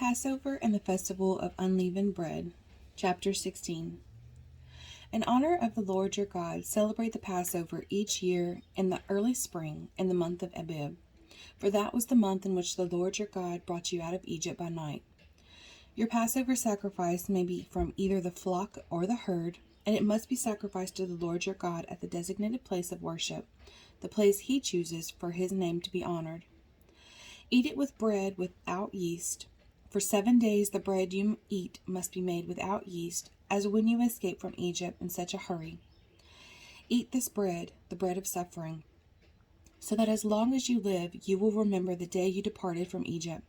Passover and the Festival of Unleavened Bread. Chapter 16. In honor of the Lord your God, celebrate the Passover each year in the early spring in the month of Abib, for that was the month in which the Lord your God brought you out of Egypt by night. Your Passover sacrifice may be from either the flock or the herd, and it must be sacrificed to the Lord your God at the designated place of worship, the place he chooses for his name to be honored. Eat it with bread without yeast. For 7 days the bread you eat must be made without yeast, as when you escaped from Egypt in such a hurry. Eat this bread, the bread of suffering, so that as long as you live you will remember the day you departed from Egypt.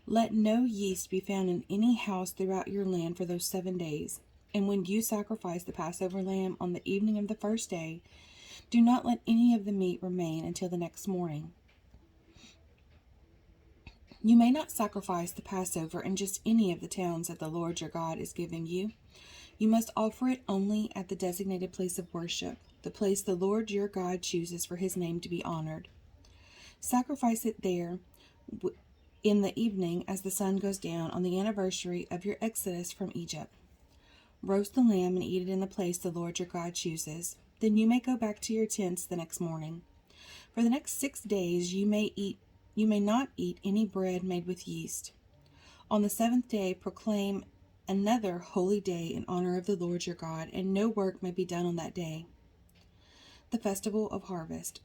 Let no yeast be found in any house throughout your land for those 7 days. And when you sacrifice the Passover lamb on the evening of the first day, do not let any of the meat remain until the next morning. You may not sacrifice the Passover in just any of the towns that the Lord your God is giving you. You must offer it only at the designated place of worship, the place the Lord your God chooses for his name to be honored. Sacrifice it there in the evening as the sun goes down on the anniversary of your exodus from Egypt. Roast the lamb and eat it in the place the Lord your God chooses. Then you may go back to your tents the next morning. For the next 6 days you may not eat any bread made with yeast. On the 7th day proclaim another holy day in honor of the Lord your God, and no work may be done on that day. The Festival of Harvest.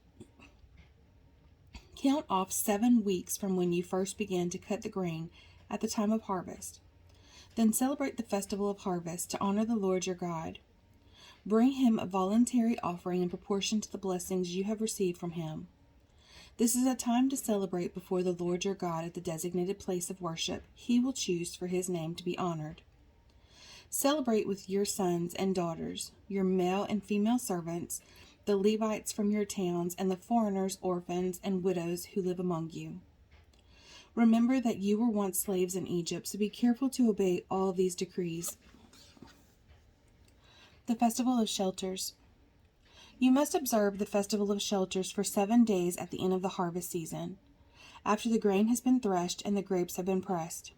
Count off 7 weeks from when you first began to cut the grain at the time of harvest. Then celebrate the Festival of Harvest to honor the Lord your God. Bring him a voluntary offering in proportion to the blessings you have received from him. This is a time to celebrate before the Lord your God at the designated place of worship he will choose for his name to be honored. Celebrate with your sons and daughters, your male and female servants, the Levites from your towns, and the foreigners, orphans, and widows who live among you. Remember that you were once slaves in Egypt, so be careful to obey all these decrees. The Festival of Shelters. You must observe the Festival of Shelters for 7 days at the end of the harvest season, after the grain has been threshed and the grapes have been pressed.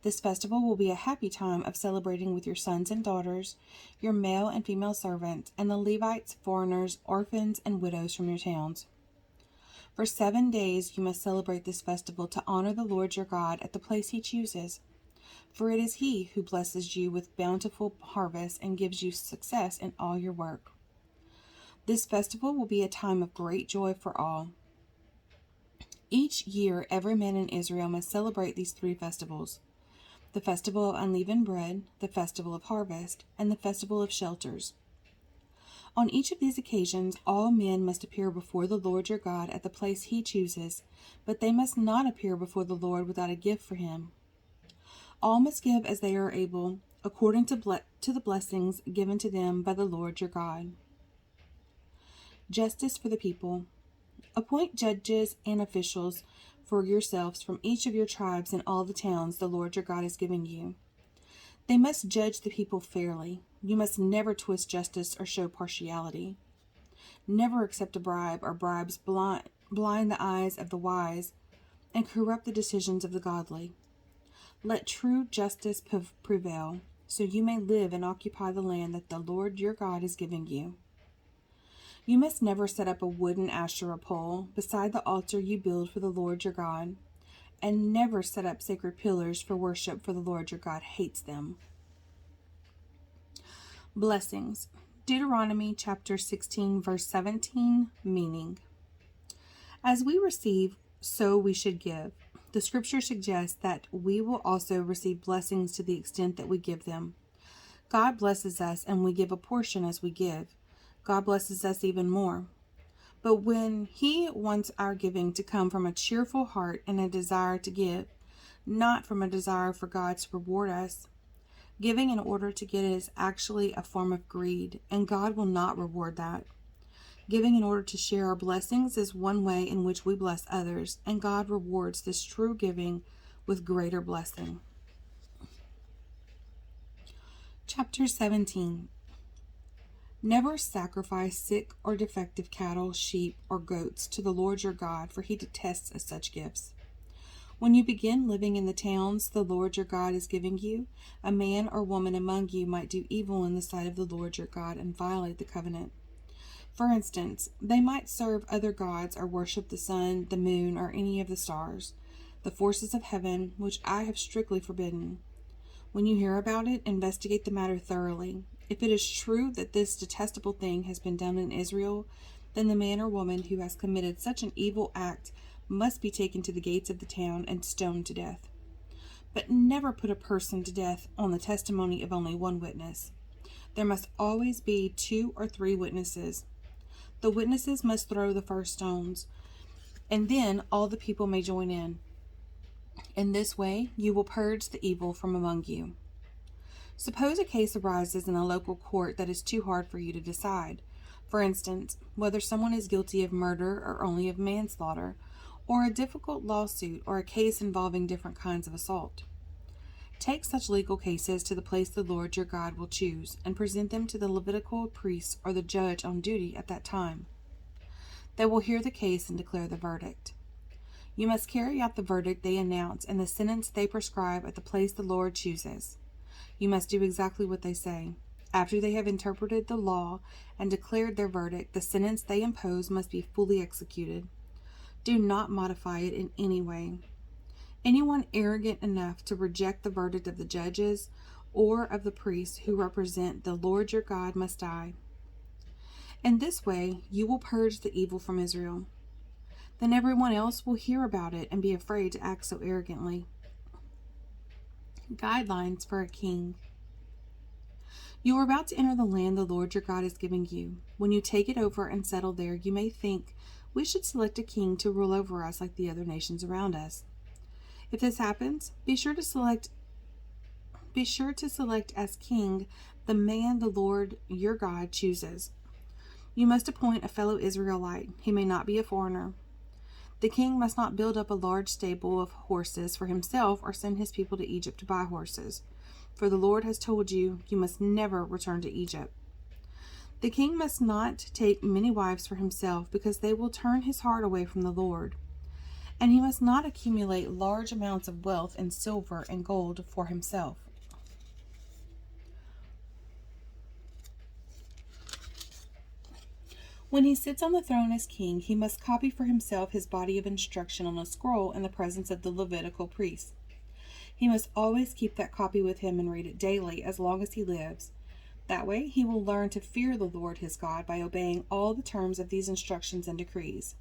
This festival will be a happy time of celebrating with your sons and daughters, your male and female servants, and the Levites, foreigners, orphans, and widows from your towns. For 7 days you must celebrate this festival to honor the Lord your God at the place he chooses, for it is he who blesses you with bountiful harvest and gives you success in all your work. This festival will be a time of great joy for all. Each year, every man in Israel must celebrate these 3 festivals: the Festival of Unleavened Bread, the Festival of Harvest, and the Festival of Shelters. On each of these occasions, all men must appear before the Lord your God at the place he chooses, but they must not appear before the Lord without a gift for him. All must give as they are able, according to the blessings given to them by the Lord your God. Justice for the people. Appoint judges and officials for yourselves from each of your tribes in all the towns the Lord your God is giving you. They must judge the people fairly. You must never twist justice or show partiality. Never accept a bribe, or bribes blind the eyes of the wise and corrupt the decisions of the godly. Let true justice prevail, so you may live and occupy the land that the Lord your God is giving you. You must never set up a wooden Asherah pole beside the altar you build for the Lord your God, and never set up sacred pillars for worship, for the Lord your God hates them. Blessings. Deuteronomy chapter 16, verse 17, meaning. As we receive, so we should give. The scripture suggests that we will also receive blessings to the extent that we give them. God blesses us, and we give a portion as we give. God blesses us even more. But when he wants our giving to come from a cheerful heart and a desire to give, not from a desire for God to reward us, giving in order to get is actually a form of greed, and God will not reward that. Giving in order to share our blessings is one way in which we bless others, and God rewards this true giving with greater blessing. Chapter 17. Never sacrifice sick or defective cattle, sheep, or goats to the Lord your God, for he detests such gifts. When you begin living in the towns the Lord your God is giving you, a man or woman among you might do evil in the sight of the Lord your God and violate the covenant. For instance, they might serve other gods or worship the sun, the moon, or any of the stars, the forces of heaven, which I have strictly forbidden. When you hear about it, investigate the matter thoroughly. If it is true that this detestable thing has been done in Israel, then the man or woman who has committed such an evil act must be taken to the gates of the town and stoned to death. But never put a person to death on the testimony of only one witness. There must always be 2 or 3 witnesses. The witnesses must throw the first stones, and then all the people may join in. In this way, you will purge the evil from among you. Suppose a case arises in a local court that is too hard for you to decide. For instance, whether someone is guilty of murder or only of manslaughter, or a difficult lawsuit or a case involving different kinds of assault. Take such legal cases to the place the Lord your God will choose, and present them to the Levitical priest or the judge on duty at that time. They will hear the case and declare the verdict. You must carry out the verdict they announce and the sentence they prescribe at the place the Lord chooses. You must do exactly what they say. After they have interpreted the law and declared their verdict, the sentence they impose must be fully executed. Do not modify it in any way. Anyone arrogant enough to reject the verdict of the judges or of the priests who represent the Lord your God must die. In this way, you will purge the evil from Israel. Then everyone else will hear about it and be afraid to act so arrogantly. Guidelines for a king. You are about to enter the land the Lord your God is giving you. When you take it over and settle there, you may think, we should select a king to rule over us like the other nations around us. If this happens, be sure to select as king the man the Lord your God chooses. You must appoint a fellow Israelite. He may not be a foreigner. The king must not build up a large stable of horses for himself or send his people to Egypt to buy horses. For the Lord has told you, you must never return to Egypt. The king must not take many wives for himself, because they will turn his heart away from the Lord. And he must not accumulate large amounts of wealth in silver and gold for himself. When he sits on the throne as king, he must copy for himself his body of instruction on a scroll in the presence of the Levitical priests. He must always keep that copy with him and read it daily as long as he lives. That way he will learn to fear the Lord his God by obeying all the terms of these instructions and decrees.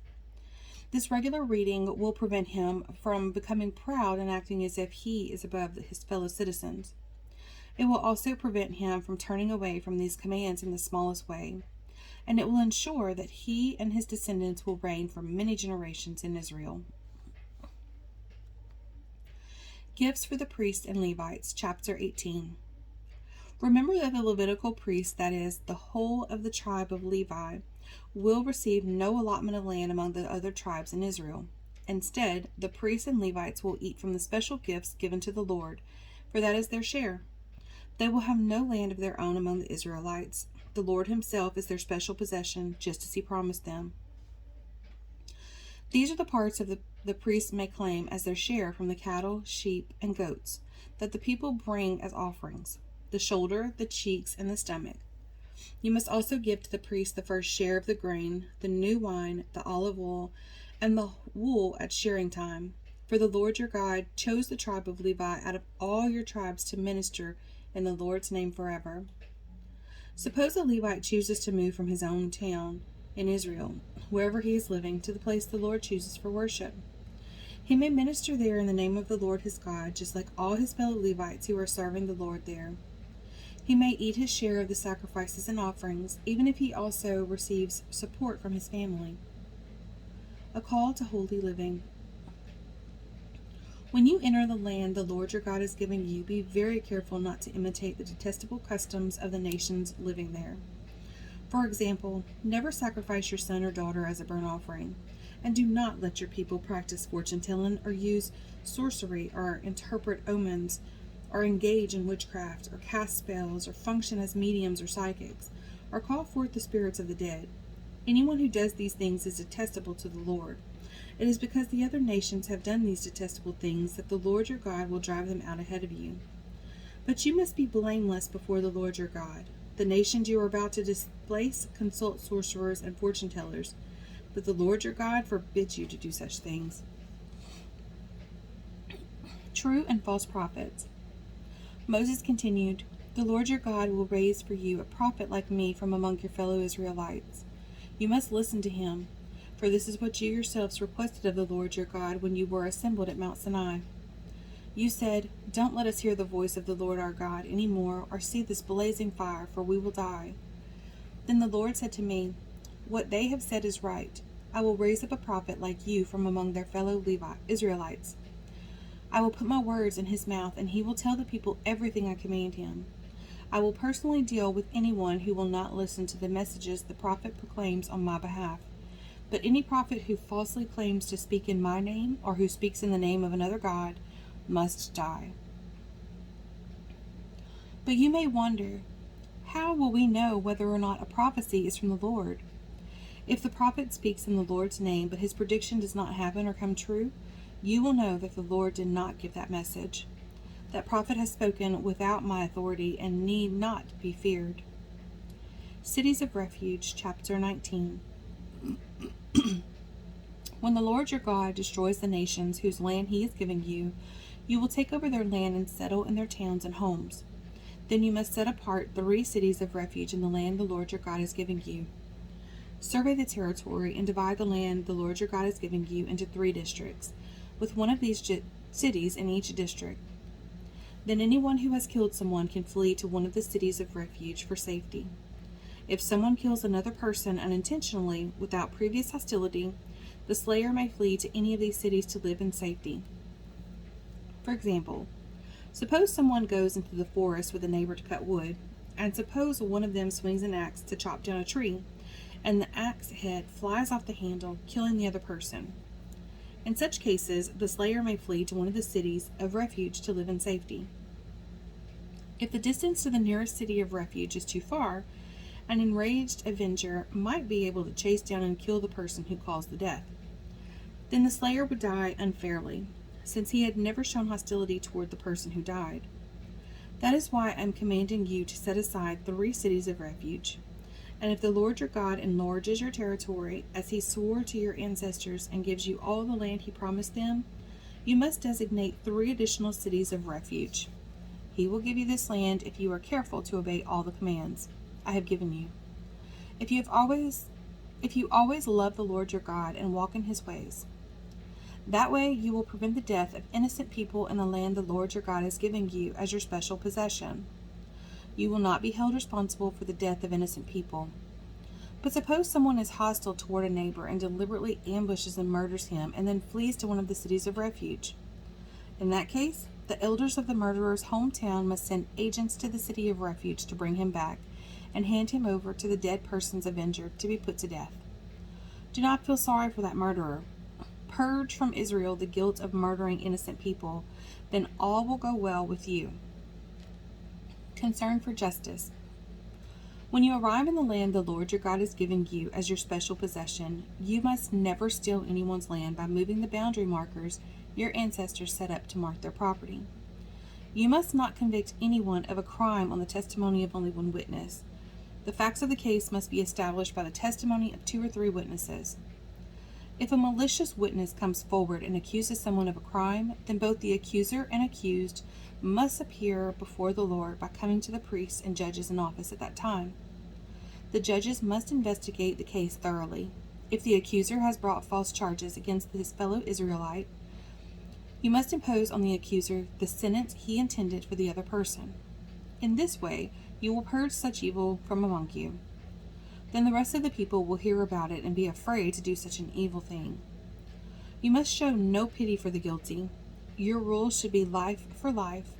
This regular reading will prevent him from becoming proud and acting as if he is above his fellow citizens. It will also prevent him from turning away from these commands in the smallest way, and it will ensure that he and his descendants will reign for many generations in Israel. Gifts for the priests and Levites, chapter 18. Remember that the Levitical priests, that is, the whole of the tribe of Levi, will receive no allotment of land among the other tribes in Israel. Instead, the priests and Levites will eat from the special gifts given to the Lord, for that is their share. They will have no land of their own among the Israelites. The Lord himself is their special possession, just as he promised them. These are the parts of the priests may claim as their share from the cattle, sheep, and goats that the people bring as offerings: the shoulder, the cheeks, and the stomach. You must also give to the priest the first share of the grain, the new wine, the olive oil, and the wool at shearing time. For the Lord your God chose the tribe of Levi out of all your tribes to minister in the Lord's name forever. Suppose a Levite chooses to move from his own town in Israel, wherever he is living, to the place the Lord chooses for worship. He may minister there in the name of the Lord his God, just like all his fellow Levites who are serving the Lord there. He may eat his share of the sacrifices and offerings, even if he also receives support from his family. A call to holy living. When you enter the land the Lord your God is giving you, be very careful not to imitate the detestable customs of the nations living there. For example, never sacrifice your son or daughter as a burnt offering, and do not let your people practice fortune-telling or use sorcery or interpret omens or engage in witchcraft or cast spells or function as mediums or psychics or call forth the spirits of the dead. Anyone who does these things is detestable to the Lord, It is because the other nations have done these detestable things that the Lord your God will drive them out ahead of you. But you must be blameless before the Lord your God. The nations you are about to displace consult sorcerers and fortune tellers, but the Lord your God forbids you to do such things. True and false prophets. Moses continued, "The Lord your God will raise for you a prophet like me from among your fellow Israelites. You must listen to him, for this is what you yourselves requested of the Lord your God when you were assembled at Mount Sinai. You said, 'Don't let us hear the voice of the Lord our God any more, or see this blazing fire, for we will die.' Then the Lord said to me, 'What they have said is right. I will raise up a prophet like you from among their fellow Israelites. I will put my words in his mouth, and he will tell the people everything I command him. I will personally deal with anyone who will not listen to the messages the prophet proclaims on my behalf. But any prophet who falsely claims to speak in my name, or who speaks in the name of another god, must die.'" But you may wonder, how will we know whether or not a prophecy is from the Lord? If the prophet speaks in the Lord's name, but his prediction does not happen or come true, you will know that the Lord did not give that message. That prophet has spoken without my authority and need not be feared. Cities of Refuge, chapter 19. When the Lord your God destroys the nations whose land he is giving you, you will take over their land and settle in their towns and homes. Then you must set apart 3 cities of refuge in the land the Lord your God is giving you. Survey the territory and divide the land the Lord your God is giving you into 3 districts, with one of these cities in each district. Then anyone who has killed someone can flee to one of the cities of refuge for safety. If someone kills another person unintentionally without previous hostility, the slayer may flee to any of these cities to live in safety. For example, suppose someone goes into the forest with a neighbor to cut wood, and suppose one of them swings an axe to chop down a tree, and the axe head flies off the handle, killing the other person. In such cases, the slayer may flee to one of the cities of refuge to live in safety. If the distance to the nearest city of refuge is too far, an enraged avenger might be able to chase down and kill the person who caused the death. Then the slayer would die unfairly, since he had never shown hostility toward the person who died. That is why I am commanding you to set aside 3 cities of refuge. And if the Lord your God enlarges your territory, as he swore to your ancestors, and gives you all the land he promised them, you must designate 3 additional cities of refuge. He will give you this land if you are careful to obey all the commands I have given you. If you always love the Lord your God and walk in his ways, that way you will prevent the death of innocent people in the land the Lord your God is giving you as your special possession. You will not be held responsible for the death of innocent people. But suppose someone is hostile toward a neighbor and deliberately ambushes and murders him, and then flees to one of the cities of refuge. In that case, the elders of the murderer's hometown must send agents to the city of refuge to bring him back, and hand him over to the dead person's avenger to be put to death. Do not feel sorry for that murderer. Purge from Israel the guilt of murdering innocent people, then all will go well with you. Concern for justice. When you arrive in the land the Lord your God is giving you as your special possession, you must never steal anyone's land by moving the boundary markers your ancestors set up to mark their property. You must not convict anyone of a crime on the testimony of only one witness. The facts of the case must be established by the testimony of 2 or 3 witnesses. If a malicious witness comes forward and accuses someone of a crime, then both the accuser and accused must appear before the Lord by coming to the priests and judges in office at that time. The judges must investigate the case thoroughly. If the accuser has brought false charges against his fellow Israelite, you must impose on the accuser the sentence he intended for the other person. In this way, you will purge such evil from among you. Then the rest of the people will hear about it and be afraid to do such an evil thing. You must show no pity for the guilty. Your rules should be life for life,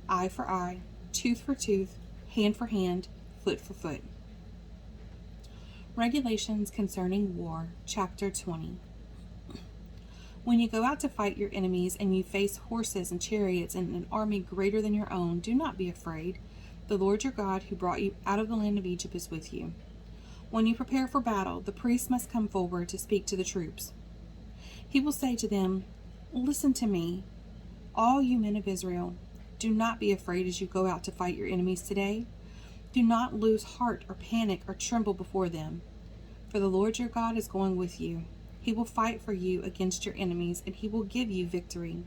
eye for eye, tooth for tooth, hand for hand, foot for foot. Regulations concerning war, chapter 20. When you go out to fight your enemies and you face horses and chariots and an army greater than your own, do not be afraid. The Lord your God, who brought you out of the land of Egypt, is with you. When you prepare for battle, the priest must come forward to speak to the troops. He will say to them, "Listen to me, all you men of Israel. Do not be afraid as you go out to fight your enemies today. Do not lose heart or panic or tremble before them. For the Lord your God is going with you. He will fight for you against your enemies, and he will give you victory."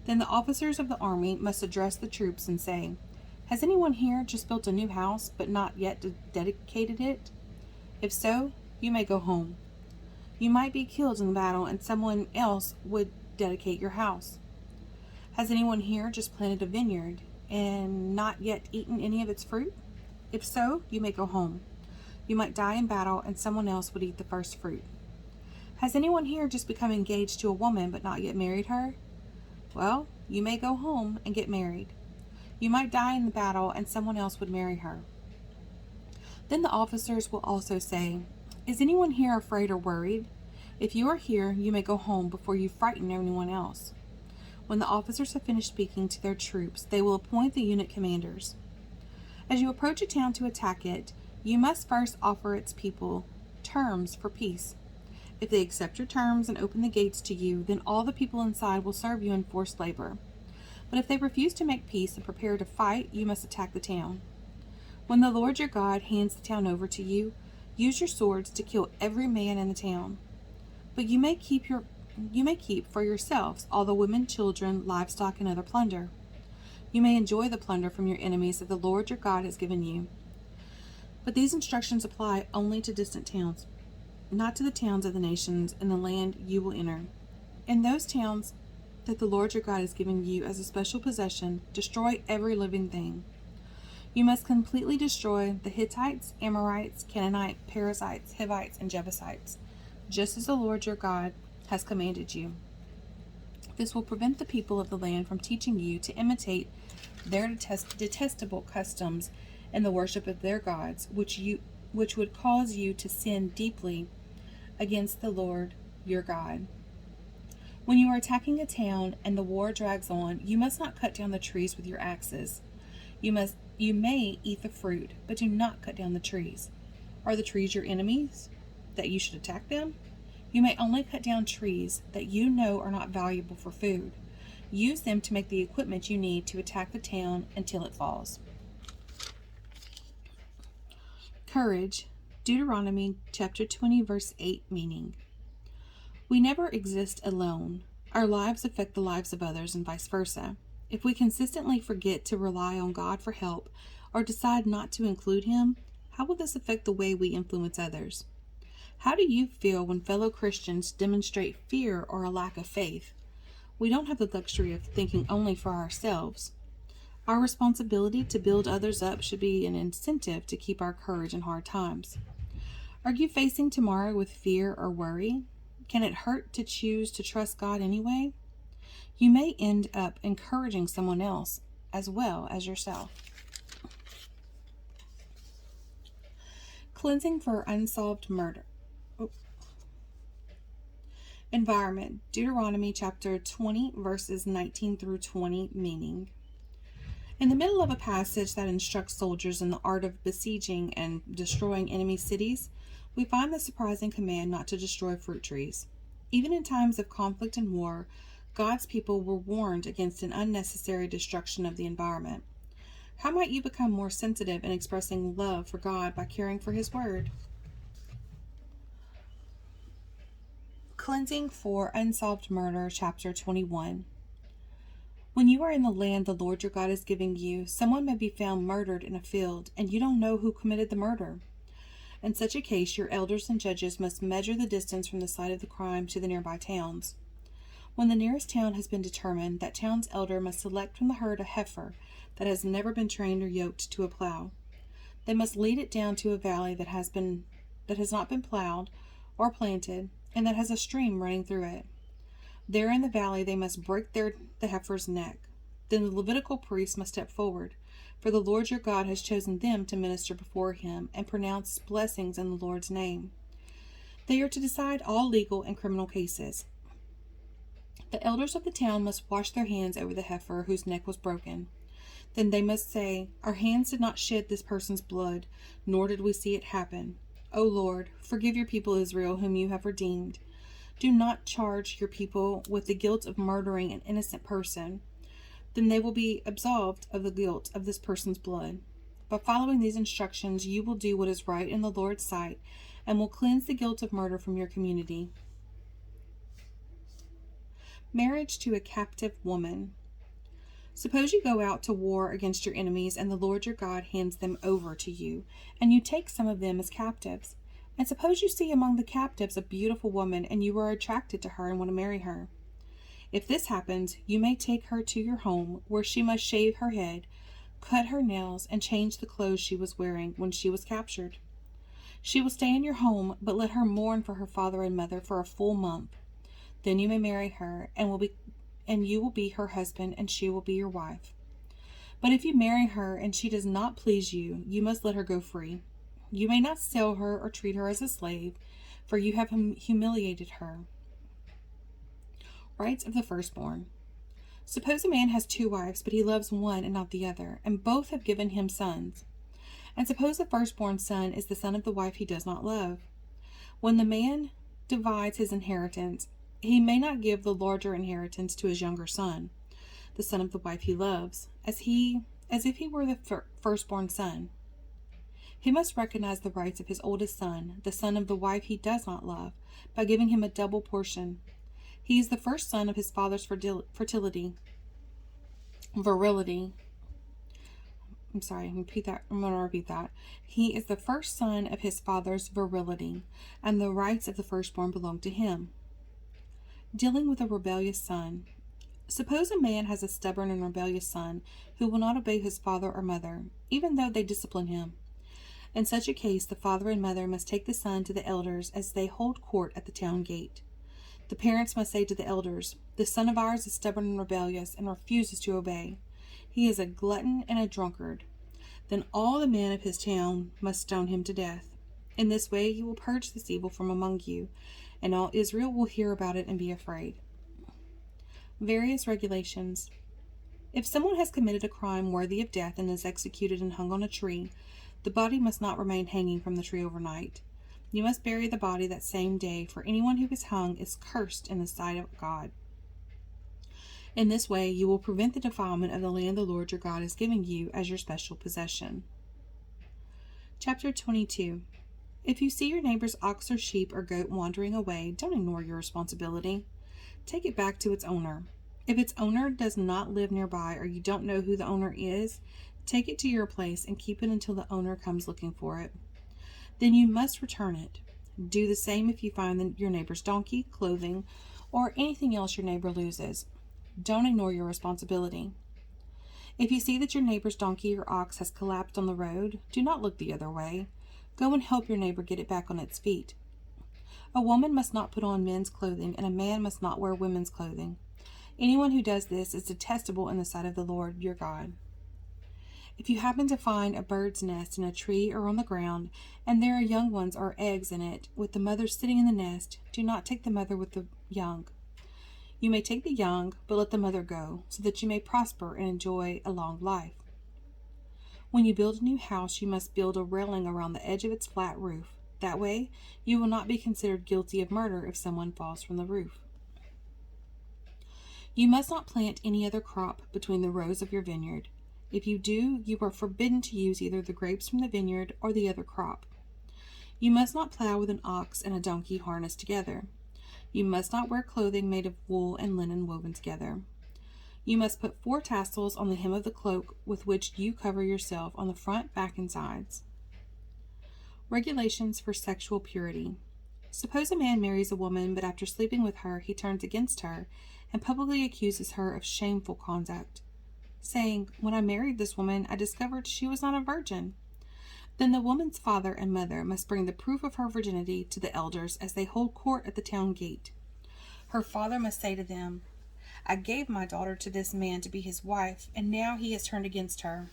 Then the officers of the army must address the troops and say, "Has anyone here just built a new house but not yet dedicated it? If so, you may go home. You might be killed in the battle and someone else would dedicate your house. Has anyone here just planted a vineyard and not yet eaten any of its fruit? If so, you may go home. You might die in battle and someone else would eat the first fruit. Has anyone here just become engaged to a woman but not yet married her? Well, you may go home and get married. You might die in the battle and someone else would marry her." Then the officers will also say, "Is anyone here afraid or worried? If you are here, you may go home before you frighten anyone else." When the officers have finished speaking to their troops, they will appoint the unit commanders. As you approach a town to attack it, you must first offer its people terms for peace. If they accept your terms and open the gates to you, then all the people inside will serve you in forced labor. But if they refuse to make peace and prepare to fight, you must attack the town. When the Lord your God hands the town over to you, use your swords to kill every man in the town. But you may keep for yourselves all the women, children, livestock, and other plunder. You may enjoy the plunder from your enemies that the Lord your God has given you. But these instructions apply only to distant towns, not to the towns of the nations in the land you will enter. In those towns that the Lord your God has given you as a special possession, destroy every living thing. You must completely destroy the Hittites, Amorites, Canaanites, Perizzites, Hivites, and Jebusites, just as the Lord your God has commanded you. This will prevent the people of the land from teaching you to imitate their detestable customs and the worship of their gods, which would cause you to sin deeply against the Lord your God. When you are attacking a town and the war drags on, you must not cut down the trees with your axes. You may eat the fruit, but do not cut down the trees. Are the trees your enemies, that you should attack them? You may only cut down trees that you know are not valuable for food. Use them to make the equipment you need to attack the town until it falls. Courage. Deuteronomy chapter 20, verse 8 meaning. We never exist alone. Our lives affect the lives of others and vice versa. If we consistently forget to rely on God for help or decide not to include Him, how will this affect the way we influence others? How do you feel when fellow Christians demonstrate fear or a lack of faith? We don't have the luxury of thinking only for ourselves. Our responsibility to build others up should be an incentive to keep our courage in hard times. Are you facing tomorrow with fear or worry? Can it hurt to choose to trust God anyway? You may end up encouraging someone else as well as yourself. Cleansing for unsolved murder. Environment. Deuteronomy chapter 20, verses 19 through 20 meaning. In the middle of a passage that instructs soldiers in the art of besieging and destroying enemy cities, we find the surprising command not to destroy fruit trees. Even in times of conflict and war, God's people were warned against an unnecessary destruction of the environment. How might you become more sensitive in expressing love for God by caring for His Word? Cleansing for unsolved murder, chapter 21. When you are in the land the Lord your God is giving you, someone may be found murdered in a field, and you don't know who committed the murder. In such a case, your elders and judges must measure the distance from the site of the crime to the nearby towns. When the nearest town has been determined, that town's elder must select from the herd a heifer that has never been trained or yoked to a plow. They must lead it down to a valley that has not been plowed or planted, and that has a stream running through it. There in the valley they must break the heifer's neck. Then the Levitical priest must step forward, for the Lord your God has chosen them to minister before Him and pronounce blessings in the Lord's name. They are to decide all legal and criminal cases. The elders of the town must wash their hands over the heifer whose neck was broken. Then they must say, "Our hands did not shed this person's blood, nor did we see it happen. O Lord, forgive your people Israel, whom you have redeemed. Do not charge your people with the guilt of murdering an innocent person. Then they will be absolved of the guilt of this person's blood. By following these instructions, you will do what is right in the Lord's sight and will cleanse the guilt of murder from your community. Marriage to a captive woman. Suppose you go out to war against your enemies, and the Lord your God hands them over to you, and you take some of them as captives. And suppose you see among the captives a beautiful woman, and you are attracted to her and want to marry her. If this happens, you may take her to your home, where she must shave her head, cut her nails, and change the clothes she was wearing when she was captured. She will stay in your home, but let her mourn for her father and mother for a full month. Then you may marry her, and you will be her husband, and she will be your wife. But if you marry her and she does not please you, you must let her go free. You may not sell her or treat her as a slave, for you have humiliated her. Rights of the firstborn. Suppose a man has 2 wives, but he loves one and not the other, and both have given him sons. And suppose the firstborn son is the son of the wife he does not love. When the man divides his inheritance, he may not give the larger inheritance to his younger son, the son of the wife he loves, as if he were the firstborn son. He must recognize the rights of his oldest son, the son of the wife he does not love, by giving him a double portion. He is the first son of his father's virility. I'm going to repeat that. He is the first son of his father's virility, and the rights of the firstborn belong to him. Dealing with a rebellious son. Suppose a man has a stubborn and rebellious son who will not obey his father or mother, even though they discipline him. In such a case, the father and mother must take the son to the elders as they hold court at the town gate. The parents must say to the elders, "The son of ours is stubborn and rebellious and refuses to obey. He is a glutton and a drunkard." Then all the men of his town must stone him to death. In this way you will purge this evil from among you, and all Israel will hear about it and be afraid. Various regulations. If someone has committed a crime worthy of death and is executed and hung on a tree, the body must not remain hanging from the tree overnight. You must bury the body that same day, for anyone who is hung is cursed in the sight of God. In this way you will prevent the defilement of the land the Lord your God is giving you as your special possession. Chapter 22. If you see your neighbor's ox or sheep or goat wandering away, don't ignore your responsibility. Take it back to its owner. If its owner does not live nearby or you don't know who the owner is, take it to your place and keep it until the owner comes looking for it. Then you must return it. Do the same if you find your neighbor's donkey, clothing, or anything else your neighbor loses. Don't ignore your responsibility. If you see that your neighbor's donkey or ox has collapsed on the road, do not look the other way. Go and help your neighbor get it back on its feet. A woman must not put on men's clothing, and a man must not wear women's clothing. Anyone who does this is detestable in the sight of the Lord your God. If you happen to find a bird's nest in a tree or on the ground, and there are young ones or eggs in it, with the mother sitting in the nest, do not take the mother with the young. You may take the young, but let the mother go, so that you may prosper and enjoy a long life. When you build a new house, you must build a railing around the edge of its flat roof. That way, you will not be considered guilty of murder if someone falls from the roof. You must not plant any other crop between the rows of your vineyard. If you do, you are forbidden to use either the grapes from the vineyard or the other crop. You must not plow with an ox and a donkey harnessed together. You must not wear clothing made of wool and linen woven together. You must put 4 tassels on the hem of the cloak with which you cover yourself on the front, back, and sides. Regulations for sexual purity. Suppose a man marries a woman, but after sleeping with her, he turns against her and publicly accuses her of shameful conduct, saying, "When I married this woman, I discovered she was not a virgin." Then the woman's father and mother must bring the proof of her virginity to the elders as they hold court at the town gate. Her father must say to them, "I gave my daughter to this man to be his wife, and now he has turned against her.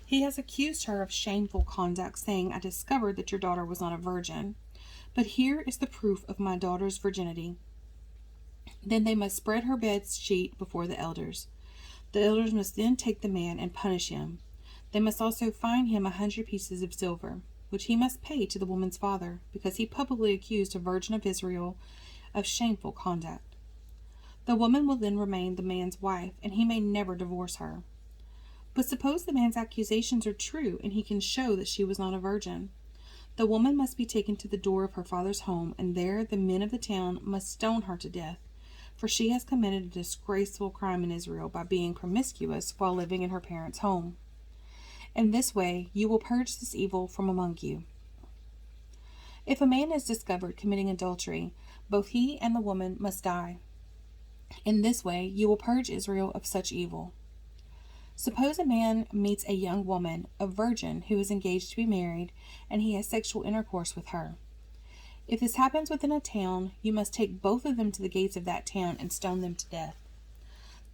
He has accused her of shameful conduct, saying, 'I discovered that your daughter was not a virgin. But here is the proof of my daughter's virginity.' Then they must spread her bed sheet before the elders. The elders must then take the man and punish him. They must also fine him 100 pieces of silver, which he must pay to the woman's father, because he publicly accused a virgin of Israel of shameful conduct. The woman will then remain the man's wife, and he may never divorce her. But suppose the man's accusations are true, and he can show that she was not a virgin. The woman must be taken to the door of her father's home, and there the men of the town must stone her to death, for she has committed a disgraceful crime in Israel by being promiscuous while living in her parents' home. In this way you will purge this evil from among you. If a man is discovered committing adultery, both he and the woman must die. In this way you will purge Israel of such evil. Suppose a man meets a young woman, a virgin, who is engaged to be married, and he has sexual intercourse with her. If this happens within a town, you must take both of them to the gates of that town and stone them to death.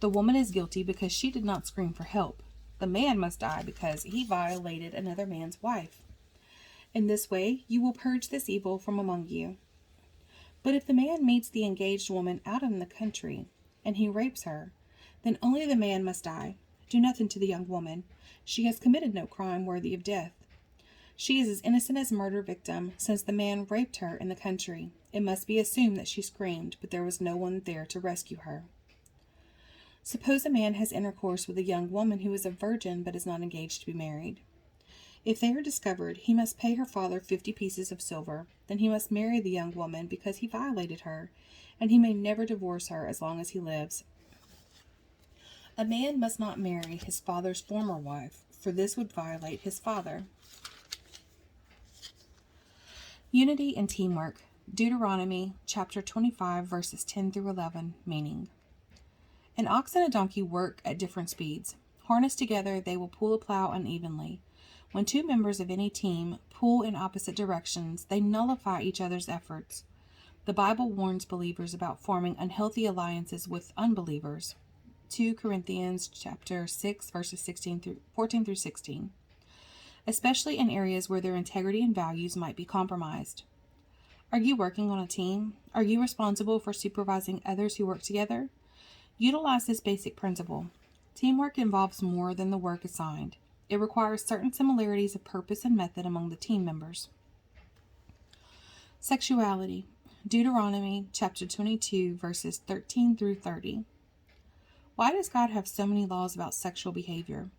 The woman is guilty because she did not scream for help. The man must die because he violated another man's wife. In this way, you will purge this evil from among you. But if the man meets the engaged woman out in the country, and he rapes her, then only the man must die. Do nothing to the young woman. She has committed no crime worthy of death. She is as innocent as a murder victim, since the man raped her in the country. It must be assumed that she screamed, but there was no one there to rescue her. Suppose a man has intercourse with a young woman who is a virgin but is not engaged to be married. If they are discovered, he must pay her father 50 pieces of silver. Then he must marry the young woman because he violated her, and he may never divorce her as long as he lives. A man must not marry his father's former wife, for this would violate his father. Unity and teamwork. Deuteronomy chapter 25 verses 10 through 11, meaning: An ox and a donkey work at different speeds. Harnessed together, they will pull a plow unevenly. When two members of any team pull in opposite directions, they nullify each other's efforts. The Bible warns believers about forming unhealthy alliances with unbelievers. 2 Corinthians chapter 6 verses 14 through 16. Especially in areas where their integrity and values might be compromised. Are you working on a team? Are you responsible for supervising others who work together? Utilize this basic principle. Teamwork involves more than the work assigned. It requires certain similarities of purpose and method among the team members. Sexuality. Deuteronomy chapter 22 verses 13 through 30. Why does God have so many laws about sexual behavior?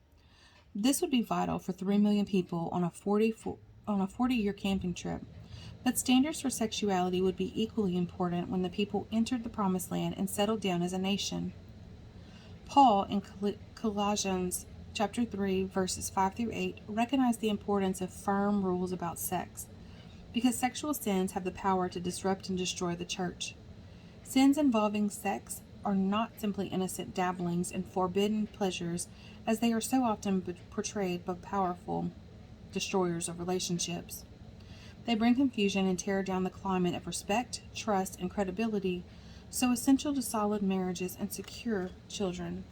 This would be vital for 3 million people on a 40-year camping trip. But standards for sexuality would be equally important when the people entered the Promised Land and settled down as a nation. Paul in Colossians chapter 3 verses 5 through 8 recognized the importance of firm rules about sex, because sexual sins have the power to disrupt and destroy the church. Sins involving sex are not simply innocent dabblings in forbidden pleasures, as they are so often portrayed by powerful destroyers of relationships. They bring confusion and tear down the climate of respect, trust, and credibility so essential to solid marriages and secure children.